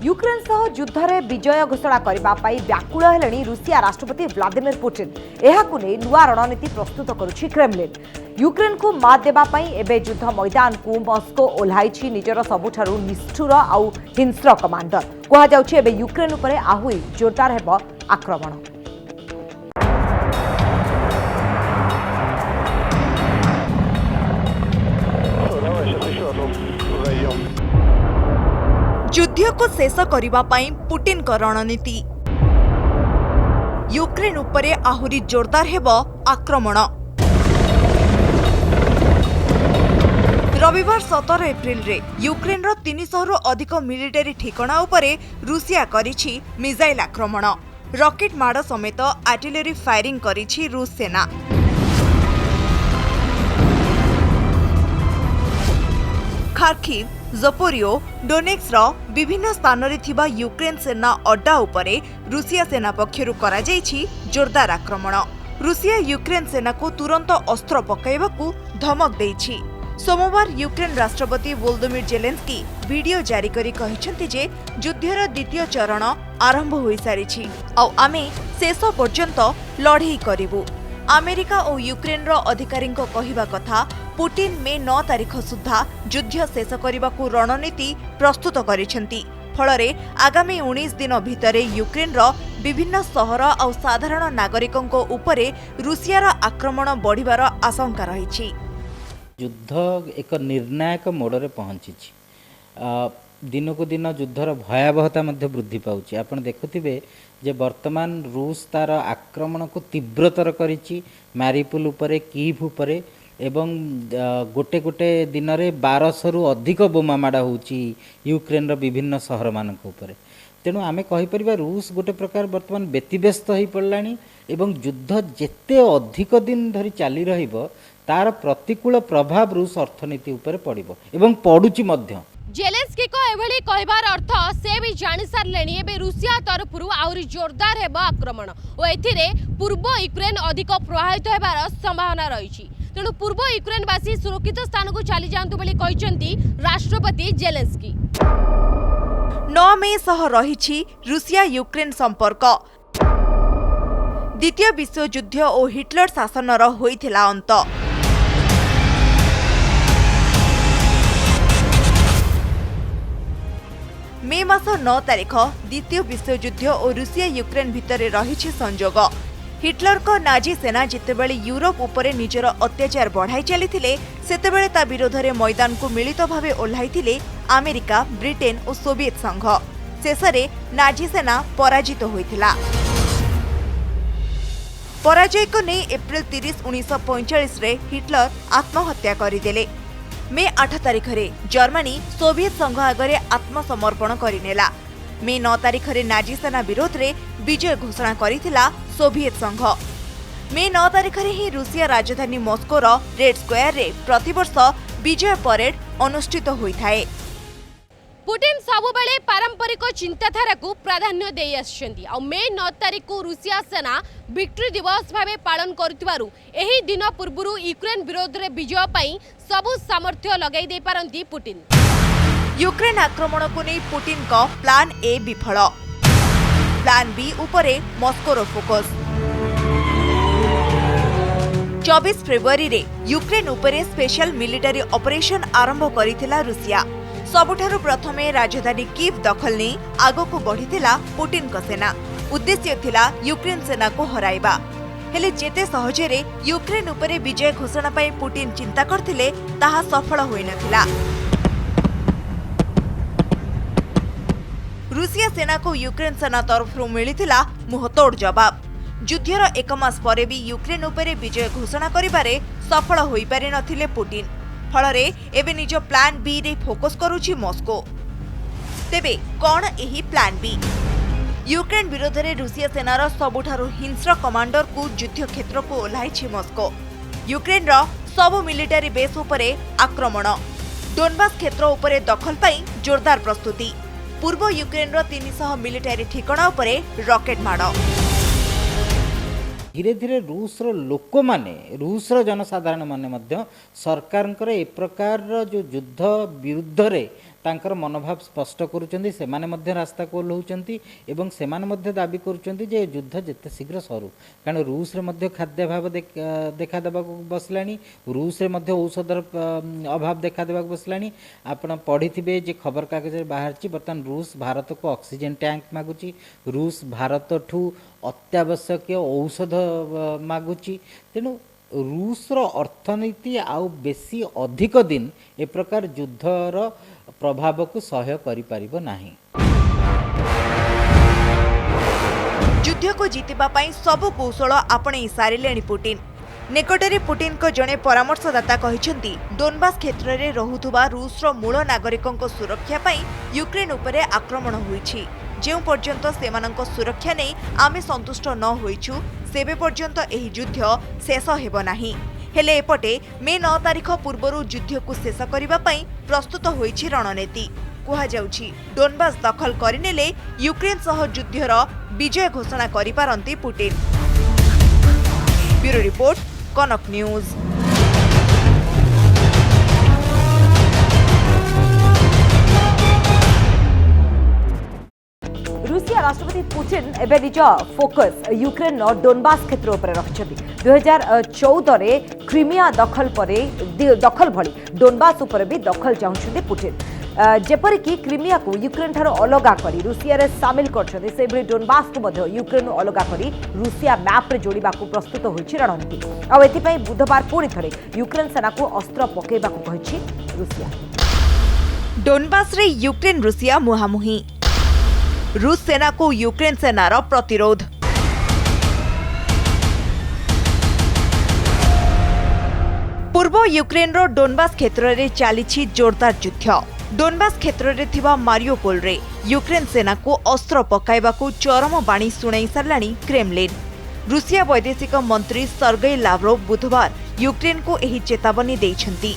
Ukraine सह युद्ध में विजय घोषणा करने व्याकुल हेलेनी रूसिया राष्ट्रपति व्लादिमिर पुटिन। एहाकु नै नुआ रणनीति प्रस्तुत करुछि क्रेमलिन। यूक्रेन को मात देबापई एबे युद्ध मैदान को मस्को ओह्लाइछि निजर सबुठारु निष्ठुर आउ हिंस्र कमांडर। कहा जाउछि एबे यूक्रेन उपरे आहुई जोरदार हेबो आक्रमण। युद्ध को शेष करने पुटिन को रणनीति। यूक्रेन उपरे आहुरी जोरदार हेब आक्रमण। रविवार 17 एप्रिल रे यूक्रेन रो 300 रु अधिक मिलिटारी ठिकाना उपरे रूसिया करिछि मिसाइल आक्रमण। रॉकेट माड़ समेत आर्टिलरी फायरिंग करिछि रूस सेना। खार्किव, ज़पोरियो, डोनेक्स रो विभिन्न स्थान रे थिबा यूक्रेन सेना अड्डा उपरे रूसिया सेना पक्षरु करा जाइछि जोरदार आक्रमण। रूसिया यूक्रेन सेना को तुरंत अस्त्र पकाइबाकू धमक देइछि। सोमवार यूक्रेन राष्ट्रपति वोलोदिमिर जेलेंस्की वीडियो जारी करी कहिसंति जे युद्धर द्वितीय चरण आरंभ होई सारिछि आ आमे शेष पर्यंत लढेई करिवु। अमेरिका और यूक्रेन रो अधिकारी कहिबा कथा पुटिन मे 9 तारिख सुधा युद्ध शेष करने रणनीति प्रस्तुत करिसेंति। फलरे आगामी 19 दिन भितरे यूक्रेन रो विभिन्न सहर और साधारण नागरिकों उपरे रूसियार आक्रमण बढ़िबार आशंका रहिछि। युद्ध एक निर्णायक मोड़े पहुंची। दिन को दिन युद्धर भयावहता वृद्धि पाउछि। आपण देखुथिबे जे वर्तमान रूस तार आक्रमण को तीव्रतर करिछि मारिपुल उपरे, कीव उपरे एवं गोटे गोटे दिन में 1200 रु अधिक बोमा माड़ा होउछि यूक्रेन रो विभिन्न सहर मानक उपरे। तेणु आमे कहि परिबा रूस गोटे प्रकार वर्तमान व्यतिव्यस्त हो पड़लानी एवं युद्ध जेते अधिक दिन धरी चली रहिबो तार प्रतिकूल प्रभाव रूस अर्थनीति उपरे पड़िबो एवं पडुछि मध्य। जेलेंस्की को एभली कहबार अर्थ से भी जानि सारलेनी एबे रूसिया तरफरु आउरी जोरदार हेबा आक्रमण ओ एथिरे पूर्व यूक्रेन अधिक प्रभावित हेबार संभावना रहिछि। तेणु पूर्व यूक्रेनवासी सुरक्षित स्थान को चली जांतु बोली कहिसंती राष्ट्रपति जेलेंस्की। 9 मे सह रहिछि रूसिया यूक्रेन संपर्क। द्वितीय विश्व युद्ध और हिटलर शासनर होइथिला अंत। मे मास 9 तारिख द्वितीय विश्व युद्ध और रूसिया यूक्रेन भितर रहिछि संजोग। हिटलर को नाजी सेना जितेबेले यूरोप उपरे निजर अत्याचार बढ़ाई चलीथिले सेतेबेले ता विरोध में मैदान को मिलित भावे ओह्लाइथिले अमेरिका, ब्रिटेन और सोवियत संघ। शेषरे नाजी सेना पराजित होइथिला। पराजय को नहीं एप्रिल 30, 1945 रे हिटलर आत्महत्या करदेले। मे 8 तारिख रे जर्मनी सोवियत संघ आगरे आत्मसमर्पण करिनेला। मे 9 तारिख रे नाजी सेना विरोध रे विजय घोषणा करिथिला सोवियत संघ। मे 9 तारिख रे ही रूसिया राजधानी मस्कोर रेड स्क्वायर रे प्रतिवर्ष विजय परेड अनुष्ठित होइथाए। पुटिन सबुबेले पारंपरिक चिंताधारा को प्राधान्य दे आछंती आ मे 9 तारिख को रूसिया सेना विक्ट्री दिवस भावे पालन करुथिबारु एही दिन पूर्वरु यूक्रेन विरोध रे विजय पई सबु सामर्थ्य लगाई दे पारंती पुटिन। यूक्रेन आक्रमण को नहीं पुटिन का प्लान ए विफल। प्लान बी उपरे मस्कोर फोकस। 24 फेब्रुआरी रे यूक्रेन उपरे स्पेशल मिलिटारी ऑपरेशन आरंभ करिथिला रूसिया। सबुठारु प्रथमे राजधानी कीव दखल नहीं आगो को बढ़िथिला पुटिन का सेना। उद्देश्य थिला यूक्रेन सेना को हराइबा। हेले जेते सहजरे यूक्रेन उपरे विजय घोषणा पाई पुटिन चिंता करथिले ताहा सफल होई नथिला। रूसिया सेना को यूक्रेन सेना तरफरु मिलिथिला मुहतोड़ जवाब। युद्धर 1 मास परे भी यूक्रेन उपरे विजय घोषणा करिबारे सफल होई पारि नथिले पुटिन। फलरे एबे निज प्लान बी रे फोकस करूछि मस्को। तेबे कोन एही प्लान बी? यूक्रेन विरोध में रूसिया सेनार सबुठारु हिंस्र कमांडर को युद्ध क्षेत्र को ओह्लाइछि मस्को। यूक्रेन रो सब मिलिटारी बेस उपरे आक्रमण। डोनबास क्षेत्र उपरे दखल पाई जोरदार प्रस्तुति। पूर्व यूक्रेन रो 300 मिलिटारी ठिकाना उपरे रॉकेट माड़। धीरे धीरे रूसर लोक माने रूसर जनसाधारण माने मध्य सरकार ए प्रकार जो युद्ध विरुद्ध रे तांकर मनोभाव स्पष्ट करुचंदी सेमाने मध्य रास्ता को ओह्लाउचंती एवं सेमाने मध्य दाबी करुचंती जे युद्ध जेते शीघ्र सरू कारण रूस रे मध्य खाद्य अभाव देखा देबाक बसलानी रूस रे मध्य औषधर अभाव देखा देबाक बसलानी आपण पढ़िथिबे जे खबर कागज रे बाहरची बर्तमान रूस भारत को ऑक्सीजन टैंक मागुची रूस भारत ठू अत्यावश्यक औषध मागुची तेणु रूसर अर्थनीति आउ बेसी अधिक दिन ए प्रकार युद्धर प्रभाव को सहय करि परिबो नाही। युद्ध को जीतिबा पई सब कौशल आपणे सारिलेनी पुटिन। निकटरे पुटिन को जणे परामर्शदाता कहिसेंती डोनबास क्षेत्र रे रहुथुबा रूसर मूल नागरिकंक सुरक्षा पई यूक्रेन उपरे आक्रमण होईछि जे पर्यंत सेमानंक सुरक्षा नै आमे संतुष्ट न होइछु सेबे पर्यंत एही युद्ध शेष हेबो नाही। हेले एपटे मे 9 तारिख पूर्वरु युद्ध को शेष करिबा पई प्रस्तुत होईछि रणनीति कुहा जाउछि डोनबास दखल करिनेले यूक्रेन सह युद्धर विजय घोषणा करि पारंती पुटिन। ब्यूरो रिपोर्ट कनक न्यूज। रूसिया राष्ट्रपति पुतिन एबे निज फोकस यूक्रेन डोनबास क्षेत्र उपर रखिछथि। 2014 रे क्रीमिया दखल भली डोनबास उपर भी दखल चाहुछथि पुतिन जेपरिकी क्रीमिया को यूक्रेन ठारो अलगा करी रूसिया रे शामिल करछथि से भली डोनबास को मध्य यूक्रेन अलगा करी रूसिया मैप रे जोड़िबा को प्रस्तुत होइछि रणनीति आ एथि पई बुधवार पुणी थरे यूक्रेन सेना को अस्त्र पकेबा को कहिछि रूसिया। डोनबास रे यूक्रेन रूसिया मुहामुही रूस सेना को यूक्रेन सेनार प्रतिरोध। पूर्व यूक्रेन रो डोनबास क्षेत्र रे चालिछि जोरदार युद्ध। डोनबास क्षेत्र रे थिबा मारियोपोल रे यूक्रेन सेना को अस्त्र पकाइबा को चरम बाणी सुनाई सारलाणी क्रेमलिन। रूसिया वैदेशिक मंत्री सर्गेई लाव्रोव बुधवार यूक्रेन को एही चेतावनी देइछंती।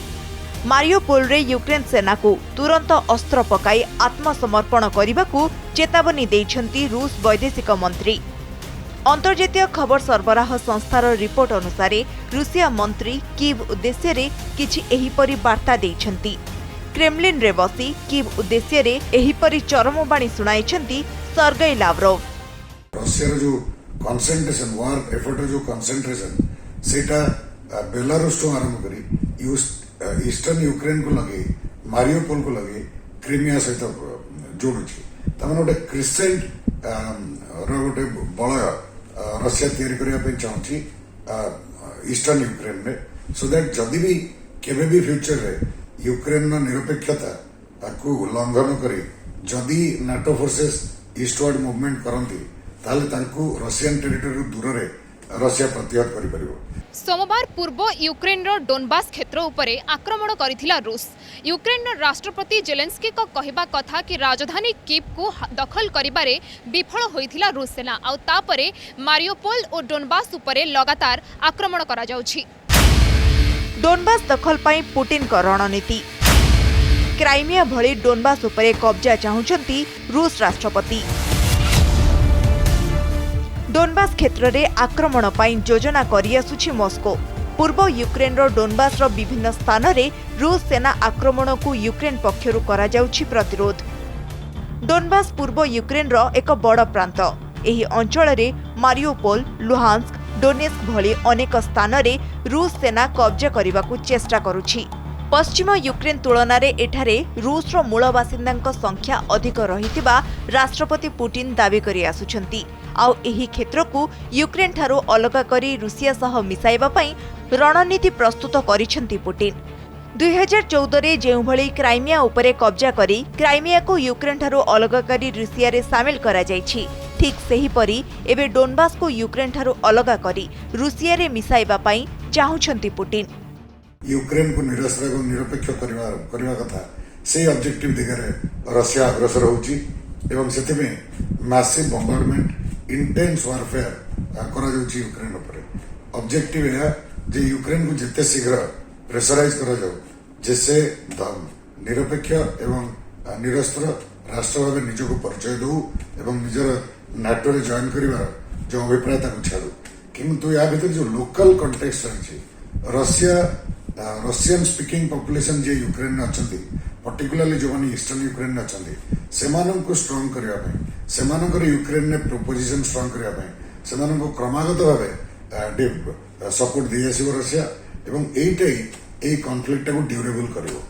मारियोपोल रे यूक्रेन सेना को तुरंत अस्त्र पकाई आत्मसमर्पण करने चेतावनी देइछंती रूस वैदेशिक मंत्री। अंतर्जातीय खबर सरबराह संस्थार रिपोर्ट अनुसार रूसिया मंत्री कीव उद्देश्य रे किछि एहिपरि वार्ता देइछंती। क्रेमलिन रे बसी कीव उद्देश्य रे एहिपरि चरमबाणी सुनाइछंती सर्गेई लाव्रोव। रशिया जो कंसंट्रेशन वार एफर्ट जो कंसंट्रेशन सेटा बेलारूस तो आरंभ करी ईस्टर्न यूक्रेन को लगे मारियोपोल को लगे क्रीमिया सहित जोड़ुछि तमन गोटे क्रिसेंट गोटे बलय रशिया तैयारी करबा पे चाहूछि ईस्टर्न यूक्रेन में सो दैट जदि भी केबे भी फ्यूचर रे यूक्रेन निरपेक्षता को उल्लंघन करी जदि नाटो फोर्सेस ईस्टवर्ड मूवमेंट करंती ताले तांको रशियन टेरिटरी दूर रे रशिया प्रतिहत करि परिबो। सोमवार पूर्व यूक्रेन डोनबास क्षेत्र उपरे आक्रमण करिथिला रूस। यूक्रेन राष्ट्रपति जेलेंस्की को कहवा कथा कि राजधानी कीव को दखल करिबारे विफल होइथिला रूस सेना आ तापरे मारियोपोल और डोनबास उपरे लगातार आक्रमण करा जाउछि। डोनबास दखल पाई पुटिन को रणनीति। क्राइमिया भली डोनबास उपरे कब्जा चाहुचंती रूस राष्ट्रपति। डोनबास क्षेत्र रे आक्रमण पाई योजना करि आसुछि मॉस्को। पूर्व यूक्रेन डोनबास विभिन्न स्थान रे रूस सेना आक्रमण को यूक्रेन पक्षरु करा जाउछि प्रतिरोध। डोनबास पूर्व यूक्रेन एक बड़ प्रांत। एही अंचल रे मारियोपोल, लुहांस्क, डोनेस्क भली अनेक स्थान रे रूस सेना कब्जा करने चेष्टा करुछि। पश्चिम यूक्रेन तुलन में एठारे रूसर मूल बासिंदा संख्या अधिक रहितिबा राष्ट्रपति पुटिन दावी करि आसुछंती। आउ एही क्षेत्र को यूक्रेन ठारो अलग करी रूसिया सह मिसाइबा पई रणनीति प्रस्तुत करिछंती पुटिन। 2014 रे जेउभली क्राइमिया उपरे कब्जा करी क्राइमिया को यूक्रेन ठारो अलग करी रूसिया रे शामिल करा जायछि, ठीक सेही परी एबे डोनबास को यूक्रेन ठारो अलग करी रूसिया रे मिसाइबा पई चाहुछंती पुटिन। यूक्रेन को निरस्त्र और निरपेक्ष करवा कथा से ऑब्जेक्टिव दिगरे रशिया अग्रसर होउची एवं सेते में मैसिव बॉम्बार्डमेंट इंटेंस वारफेयर करा जाउची यूक्रेन ऊपर। ऑब्जेक्टिव है जे यूक्रेन को जिते शीघ्र प्रेशराइज करा जाऊ जिससे निरपेक्ष एवं निरस्त्र राष्ट्र भाव निजको परिचय दू एवं निजर नाटो रे जॉइन करिवार जो अभिप्राय ताकू छाड़ू। किंतु या भीतर जो लोकल कॉन्टेक्स्ट रही रशिया रशियन स्पीकिंग पॉपुलेशन जे यूक्रेन अच्छा पर्टिकुलरली जो मैंने ईस्टर्न यूक्रेन अच्छा से स्ट्रंग करने यूक्रेन ने प्रोपोजिशन स्ट्रंग करने क्रमागत भाव सपोर्ट दे आसो रशिया एवं यही कॉन्फ्लिक्ट को ड्यूरेबल करिवो।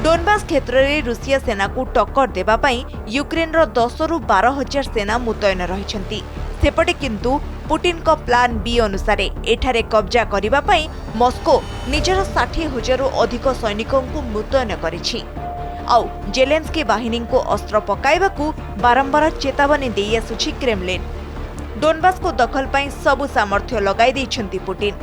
डोनबास क्षेत्र में रूसिया सेना को टक्कर देवा पई यूक्रेन रो 10 रु 12 हजार सेना मुतयन रहिछंती। सेपटे किंतु पुटिन को प्लान बी अनुसार एठारे कब्जा करिबा पई मॉस्को निजर 60,000 रु अधिक सैनिकों को मुतयन करिछि। आउ जेलेंस्की बाहिनी को अस्त्र पकाइबाकू बारंबार चेतावनी दे आसुछि क्रेमलिन। डोनबास को दखल पई सबु सामर्थ्य लगाई दैछंती पुटिन।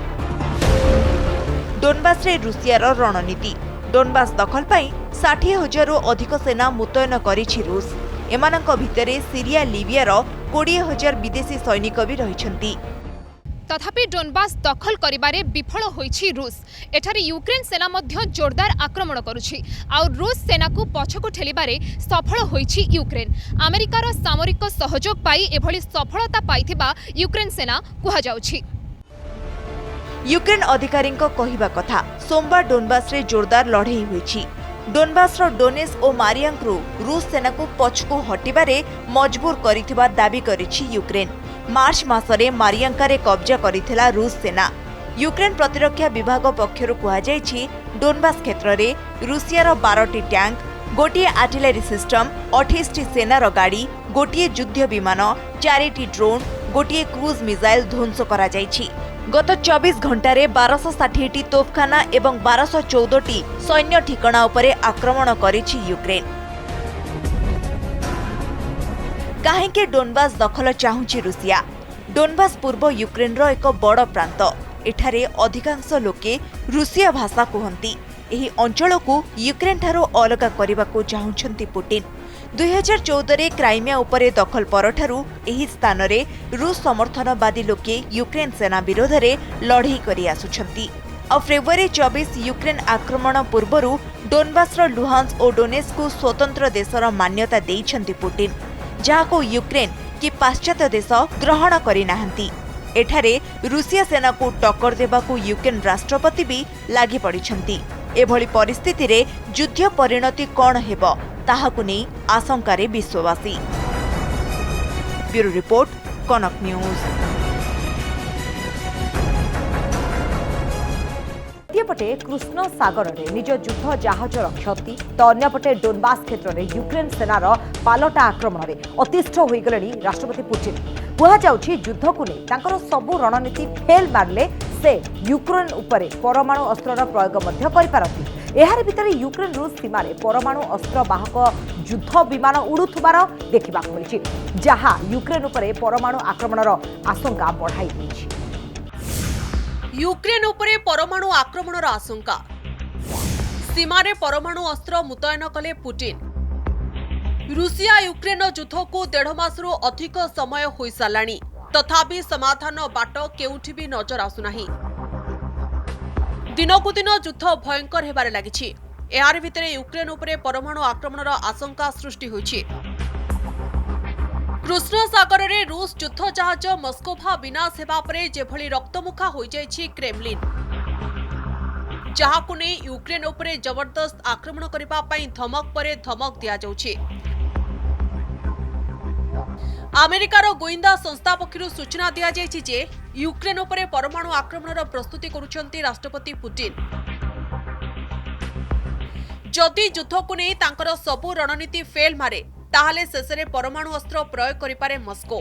डोनबास रे रूसियार रणनीति डोनबास दखल पाई 60,000 रु अधिक सेना मुतयन करिछि रूस। एमानक भितरे सीरिया लिबियार 20,000 विदेशी सैनिक भी रहिछंती। तथापि डोनबास दखल करिबारे विफल होइछि रूस। एठारे यूक्रेन सेना मध्य जोरदार आक्रमण करुछि आ रूस सेना को पछकु ठेलिबारे सफल होइछि यूक्रेन। अमेरिकार सामरिक सहयोग पाई एभली सफलता पाइथिबा यूक्रेन सेना कुहा जाउछि। यूक्रेन अधिकारी कहिबा कथा सोमवार डोनबास रे जोरदार लड़ाई होइछि। डोनबास रो डोनेस और मारियांक रूस सेना को पछकु हटिबारे मजबूर करिथिबा दाबी करिछि यूक्रेन। मार्च मासरे मारियांकारे कब्जा करिथिला रूस सेना। यूक्रेन प्रतिरक्षा विभाग पक्षरु कुहा जायछि डोनबास क्षेत्र रे रूसियार 12टी टैंक, गोटिए आर्टिलरी सिस्टम, 28टी सेनार गाड़ी, गोटिए युद्ध विमान, 4टी ड्रोन, गोटिए क्रूज मिसाइल ध्वंस करा जायछि। गत 24 घंटे 1260टी तोपखाना एवं 1214टी सैन्य ठिकाना उपरे आक्रमण करिछि यूक्रेन। काहेके डोनबास दखल चाहुछि रूसिया? डोनबास पूर्व यूक्रेन रो एक बड़ प्रांत। एठारे अधिकांश लोके रूसिया भाषा कहती। एही अंचल को यूक्रेन ठारो अलग करने को चाहुछंती पुटिन। 2014 रे क्राइमिया उपरे दखल परठारु एही स्थान रे रूस समर्थनवादी लोके यूक्रेन सेना विरोध रे लड़ाई करि आसुछंती। आ फेब्रुआरी 24 यूक्रेन आक्रमण पूर्वरु डोनबास रो लुहान्स और डोनेस्क को स्वतंत्र देशर मान्यता देइछंती पुटिन, जाहाको यूक्रेन कि पाश्चात्य देश ग्रहण करि नाहंती। एठारे रूसिया सेना को टक्कर देबाकू यूक्रेन राष्ट्रपति भी लागि पड़िछंती। एभली परिस्थिति रे युद्ध परिणति कौन हेबो ताहाकू नै आशंकारे विश्ववासी। ब्यूरो रिपोर्ट, कनक न्यूज। पटे कृष्ण सागर में निज युद्ध जहाजर क्षति तो अन्यपटे डोनबास क्षेत्र में यूक्रेन सेनार पालटा आक्रमण में अतिष्ठ हो गले राष्ट्रपति पुटिन। कहुच्छी युद्ध को नहीं सबू रणनीति फेल मारले से यूक्रेन उपरे परमाणु अस्त्र प्रयोग यार भितर यूक्रेन रूस सीमार परमाणु अस्त्र बाहक युद्ध विमान उड़ुथुबार देखा मिली, जहाँ यूक्रेन उपरे परमाणु आक्रमणर आशंका बढ़ाई देछि। यूक्रेन उपरे परमाणु आक्रमणर आशंका, सीमारे परमाणु अस्त्र मुतयन कले पुटिन। रूसिया यूक्रेन युद्ध को 1.5 मासरू अधिक समय हो साराणी, तथापि समाधान बाट केउठी भी नजर आसुनाही। दिनकू दिन युद्ध भयंकर हेबारे लागिछि। एहार भितरे यूक्रेन उपरे परमाणु आक्रमणर आशंका सृष्टि होइछि। कृष्ण सागर रे रूस युद्ध जहाज मस्कोभा विनाश हेबा परे जेभली रक्तमुखा हो जाइछि क्रेमलिन, जहाकु नै यूक्रेन उपरे जबरदस्त आक्रमण करिबा पई धमक परे धमक दिया जाउछि। अमेरिकार गोइंदा संस्था पक्षरु सूचना दिया जाइछि जे यूक्रेन उपरे परमाणु आक्रमणर प्रस्तुति करुछन्ति राष्ट्रपति पुटिन। जदि युद्ध को नै तांकर सबु रणनीति फेल मारे ताहले शेषरे परमाणु अस्त्र प्रयोग करिपारे मस्को।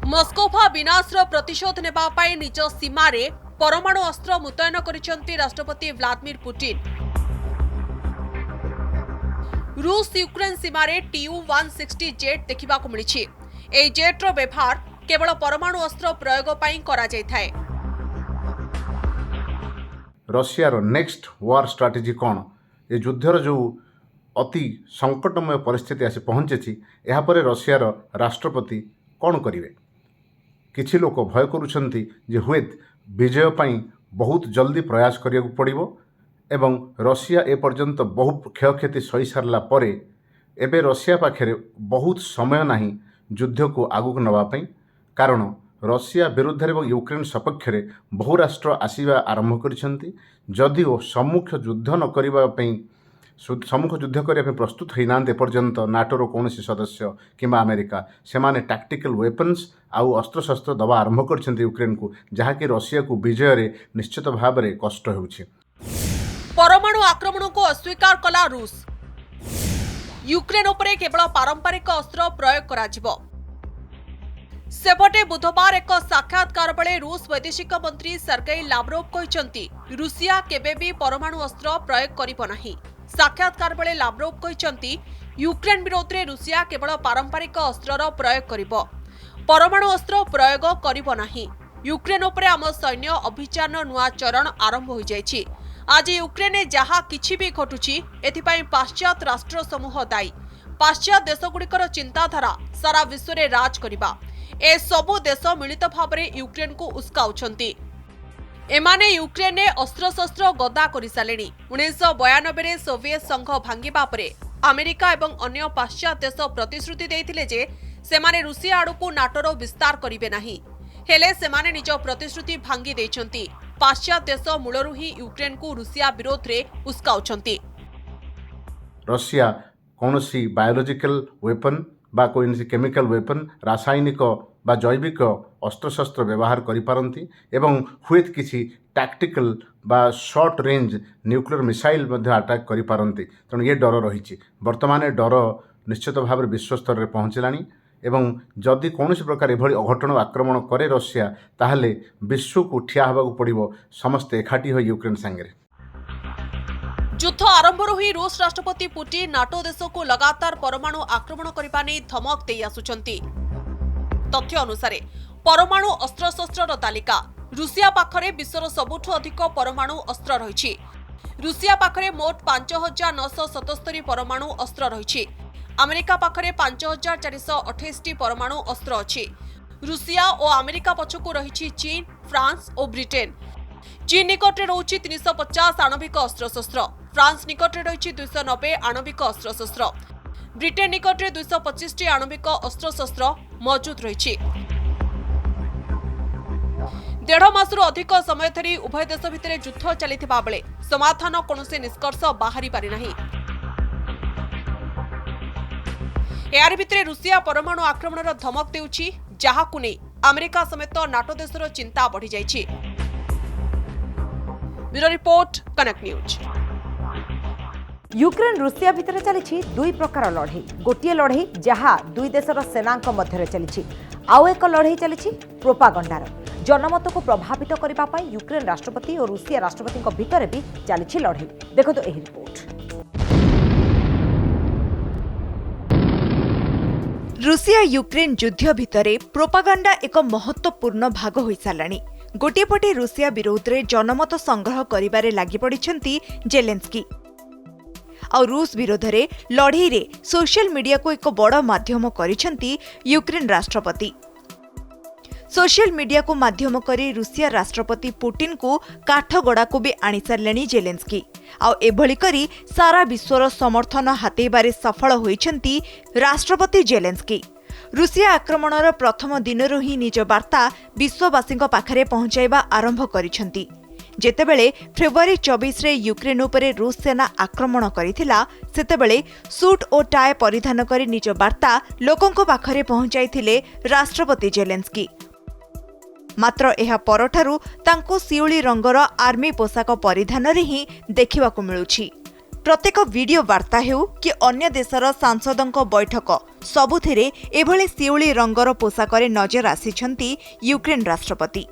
मस्कोभा विनाशर प्रतिशोध नेबा पाई निज सीमारे परमाणु अस्त्र मुतयन करिसंती राष्ट्रपति व्लादिमीर पुटिन। रूस यूक्रेन सीमारे TU-160 जेट देखिबाकू मिलिछि। एई जेट्र व्यवहार केवल परमाणु अस्त्र प्रयोग पाई करा जायथाय। रशियार नेक्स्ट वार स्ट्राटेजी कौन? ये युद्धर जो अति संकटमय परिस्थिति आसी पहुँची यापर रशियार राष्ट्रपति कौन करेंगे? किछि लोक भय करुछंती जे हुएत विजय पाई बहुत जल्दी प्रयास करिया पड़िबो एवं रशिया ए पर्यंत बहु क्षयक्षति सही सारला परे एबे रशिया पाखरे बहुत समय नाही युद्ध को आगुक नवा पई, कारण रशिया विरुद्ध और यूक्रेन सपक्ष में बहु राष्ट्र आसवा आरंभ करिसेंती जदिओ सम्मुख युद्ध करने प्रस्तुत होना पर्यंत नाटोर कौन सदस्य किंबा अमेरिका से टैक्टिकल वेपन्स आउ अस्त्रशस्त्र दवा आरंभ कर यूक्रेन को जहाँकि रशिया को विजय रे निश्चित भाव में कष्ट होउछि। परमाणु आक्रमण को अस्वीकार कला रूस। यूक्रेन उपरे केवल पारंपरिक अस्त्र प्रयोग कराजिबो। सेपटे बुधवार एक साक्षात्कार बेले रूस वैदेशिक मंत्री सर्गेई लाव्रोव कहते रूसिया केबे भी परमाणु अस्त्र प्रयोग करिबो नाही। साक्षात्कार बेले लाव्रोव कहते यूक्रेन विरोध में रूसिया केवल पारंपरिक अस्त्रर प्रयोग करिबो, परमाणु अस्त्र प्रयोग करिबो नाही। यूक्रेन उपरे आम सैन्य अभियान नुआ चरण आरंभ हो जाइछि। आज यूक्रेन जहाँ किछि भी घटुछि एथिपाई पाश्चात्य राष्ट्र समूह दायी। पाश्चात्य देशगुड़िकर चिंताधारा सारा विश्व में राज करिबा। ए सबु देश मिलित भाव में यूक्रेन को उस्काउछंती। एमाने यूक्रेन ने अस्त्रशस्त्र गदा कर सारे। 1992 में सोवियत संघ भांगिबा परे अमेरिका एवं अन्य पाश्चात्य देश प्रतिश्रुति देइथिले जे सेमाने रूसिया आड़कू नाटोर विस्तार करिवे नाही। हेले सेमाने निज प्रतिश्रुति भांगी देइछंती। पाश्चात्य देश मूलरू ही यूक्रेन को रूसिया विरोध में उस्काउछंती। रशिया कौनसी बायोलॉजिकल वेपन बा कौनसी केमिकल वेपन रासायनिक बा जैविक अस्त्रशस्त्र व्यवहार करिपारंती एवं हुएत किसी टैक्टिकल बा शॉर्ट रेंज न्यूक्लियर मिसाइल मध्ये अटैक करिपारंती। तेणु ये डर रही। वर्तमान डर निश्चित भाव में विश्व स्तर में पहुँचलानी एवं जदि कौन प्रकार एभली अघटन आक्रमण करे रशिया ताहले विश्व को ठिया होगा पड़ो समस्ते एकाठी हो यूक्रेन सांगे। युद्ध आरंभरू ही रूस राष्ट्रपति पुतिन नाटो देश को लगातार परमाणु आक्रमण करने नहीं धमक दे आसुचंती। तथ्य अनुसार परमाणु अस्त्रशस्त्र तालिका रूसिया पाखरे विश्वर सबुठु अधिक परमाणु अस्त्र रही। रूसिया पाखरे मोट 5977 परमाणु अस्त्र रही। अमेरिका पाखरे 5428 परमाणु अस्त्र अच्छी। रूसिया और अमेरिका पछकू रही चीन, फ्रांस और ब्रिटेन। चीन निकटरे रही 350 आणविक अस्त्रशस्त्र, फ्रांस निकटरे रही 290 आणविक अस्त्रशस्त्र, ब्रिटेन निकटरे 225 आणविक अस्त्रशस्त्र मौजूद रही। 1.5 मासरू अधिक समय धरी उभय देश भितर युद्ध चलिथिबा बेले समाधान कौनसी निष्कर्ष बाहरी पारि नाही। यार भितर रूसिया परमाणु आक्रमणर धमक देउछि, जहाकु नै अमेरिका समेत नाटो देशर चिंता बढ़ी जाइछि। Bureau report, connect news. Ukraine रूसिया भितर चली दुई प्रकार लड़े। गोटे लड़े जहाँ दुई देशर सेना मध्य चली, आउ एक लड़े चली प्रोपागंडार। जनमत को प्रभावित करने यूक्रेन राष्ट्रपति और रूसिया राष्ट्रपति भितर भी चली लड़े। देखो तो यह रिपोर्ट। रूसिया यूक्रेन युद्ध भितरे प्रोपागांडा एक महत्वपूर्ण भाग हो साराणी। गोटे पटे रूसिया विरोध में जनमत संग्रह करिबारे लागि पड़िछंती जेलेंस्की और रूस विरोध में लड़ाई रे सोशल मीडिया को एक बड़ माध्यम करिछंती यूक्रेन राष्ट्रपति। सोशल मीडिया को माध्यम करी रूसिया राष्ट्रपति पुतिन को काठगड़ा को भी आनी सारे जेलेंस्की आउ एभली करी सारा विश्वर समर्थन हातेबारे सफल होइछंती राष्ट्रपति जेलेंस्की। रूसिया आक्रमणर प्रथम दिनरू ही निज वार्ता विश्ववासी पाखरे पहुंचाइबा आरंभ करिछंती। जेतेबेले फेब्रुआरी 24 रे यूक्रेन उपरे रूस सेना आक्रमण करिथिला सेतेबेले सूट और टाई परिधान करी निज वार्ता लोकंको पाखरे पहुंचाइथिले राष्ट्रपति जेलेंस्की। मात्र एहा परठारु तांको सिउली रंगर आर्मी पोशाक परिधान रे ही देखिबाकु मिलुछि। प्रत्येक वीडियो वार्ता हेउ कि अन्य देशर सांसदों बैठक सबुथिरे एभली सिउली रंगर पोशाकरे नजर आसिछंती यूक्रेन राष्ट्रपति।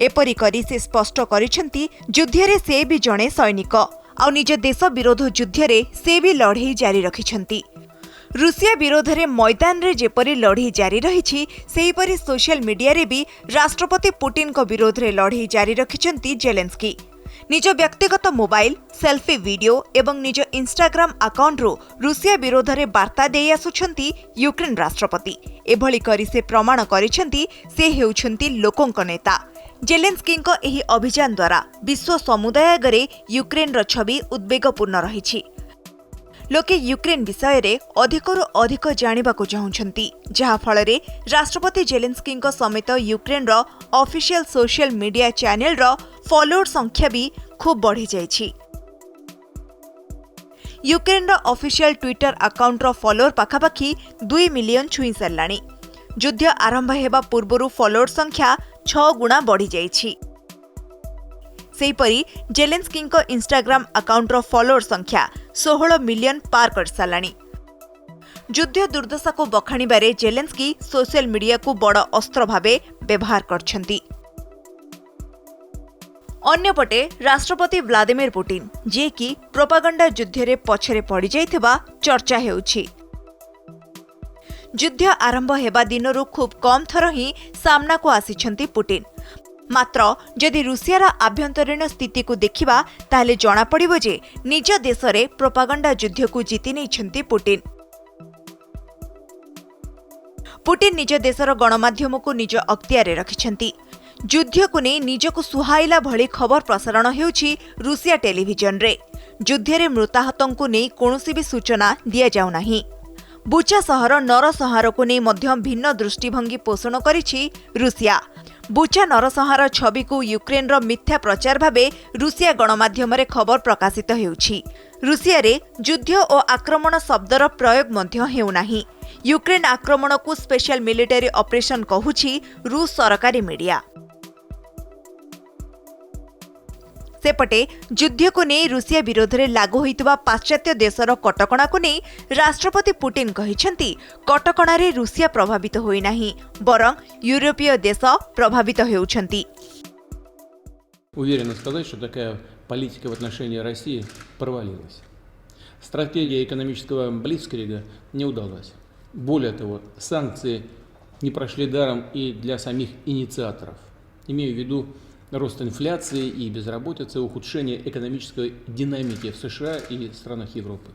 एपरी करी से स्पष्ट करिछंती युद्धरे से भी जणे सैनिक आ निज देश विरोध युद्धरे से भी लड़ाई जारी रखिछंती। रूसिया विरोध में मैदान रे जेपरी लड़ाई जारी रही सेहीपरी सोशल मीडिया रे भी राष्ट्रपति पुतिन को विरोध में लड़ाई जारी रखिछंती जेलेंस्की। निज व्यक्तिगत मोबाइल सेल्फी वीडियो एवं निज इंस्टाग्राम अकाउंट रो रूसिया विरोध में वार्ता दे आसुछंती यूक्रेन राष्ट्रपति। एभली करी से प्रमाण करिछंती से हेउछंती लोकंक नेता। जेलेंस्की एही अभियान द्वारा विश्व समुदाय आगरे यूक्रेन रो छवि उद्वेगपूर्ण रहिछि। लोके यूक्रेन विषय रे अधिकरु अधिक जानिबाकु चाहुछंती जहा फଳରେ राष्ट्रपति जेलेंस्की समेत यूक्रेन रो ऑफिशियल सोशल मीडिया चैनल रो फॉलोअर संख्या भी खूब बढ़ी जाइछि। यूक्रेन रो ऑफिशियल ट्विटर अकाउंट रो फॉलोअर पाखापाखी 2 मिलियन छुई सरलाणी। युद्ध आरंभ हेबा पूर्वरु फॉलोअर संख्या 6 गुणा बढ़ी जाइछि। सेहीपरि जेलेंस्की इंस्टाग्राम अकाउंट रो फॉलोअर संख्या 16 मिलियन पार कर सालाणी। युद्ध दुर्दशा को बखाणीबारे जेलेंस्की सोशल मीडिया को बड़ अस्त्र भावे व्यवहार करछंती। अन्यपटे राष्ट्रपति व्लादिमीर पुतिन जे कि प्रोपागंडा युद्ध रे पछरे पड़ी जाइथिबा चर्चा हेउछि। युद्ध आरंभ हेबा दिनरु खूब कम थर ही सामना को आसिछंती पुतिन। मात्र जदि रूसियार आभ्यंतरीण स्थिति को देखिबा ताहले जणा पड़िबो जे निज देश रे प्रोपागंडा युद्ध को जीति नैछंती पुतिन। पुतिन निज देशर गणमाध्यम को निज अख्तियार रखिछंती। युद्ध को नहीं निजको सुहाइला भली खबर प्रसारण हेउछि रूसिया टेलीविजन रे। युद्ध रे मृताहतों नहीं कोनोसी भी सूचना दिया जाउ नाही। बुचा सहर नरसंहार को नहीं मध्य भिन्न दृष्टिभंगी पोषण करिछि रूसिया। बुचा नरसंहार छवि को यूक्रेन रो मिथ्या प्रचार भावे रूसिया गणमाध्यम रे खबर प्रकाशित हेउछि। रूसिया रे युद्ध और आक्रमण शब्दर प्रयोग मध्य हेउ नाही। यूक्रेन आक्रमण को स्पेशल मिलिटरी ऑपरेशन कहुछि रूस सरकारी मीडिया। सेपटे युद्ध को नहीं रूसिया विरोध में लागू होइतबा पाश्चात्य देशर कटकणा को नहीं राष्ट्रपति पुतिन कहिसेंती कटकणा रे रूसिया प्रभावित होई नाही बरं यूरोपीय देश प्रभावित हेउछंती। Уверенно сказать, что такая политика в отношении России провалилась. Стратегия экономического блицкрига не удалась. Более того, санкции не прошли даром и для самих инициаторов. Имею в виду рост инфляции и безработицы, ухудшение экономической динамики в США и странах Европы,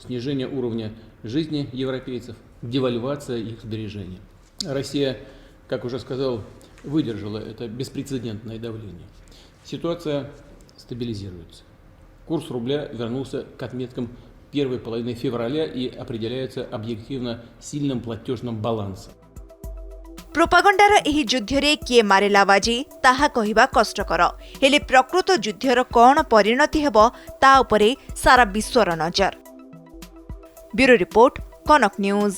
снижение уровня жизни европейцев, девальвация их сбережений. Россия, как уже сказал, выдержала это беспрецедентное давление. Ситуация стабилизируется. Курс рубля вернулся к отметкам первой половины февраля и определяется объективно сильным платежным балансом. प्रोपागंडार एही युद्धरे किए मारेला बाजी ताहा कहिबा कष्टकर हेले प्रकृत युद्धर कौन परिणति हेबो ता उपरे सारा विश्वर नजर। ब्यूरो रिपोर्ट, कनक न्यूज।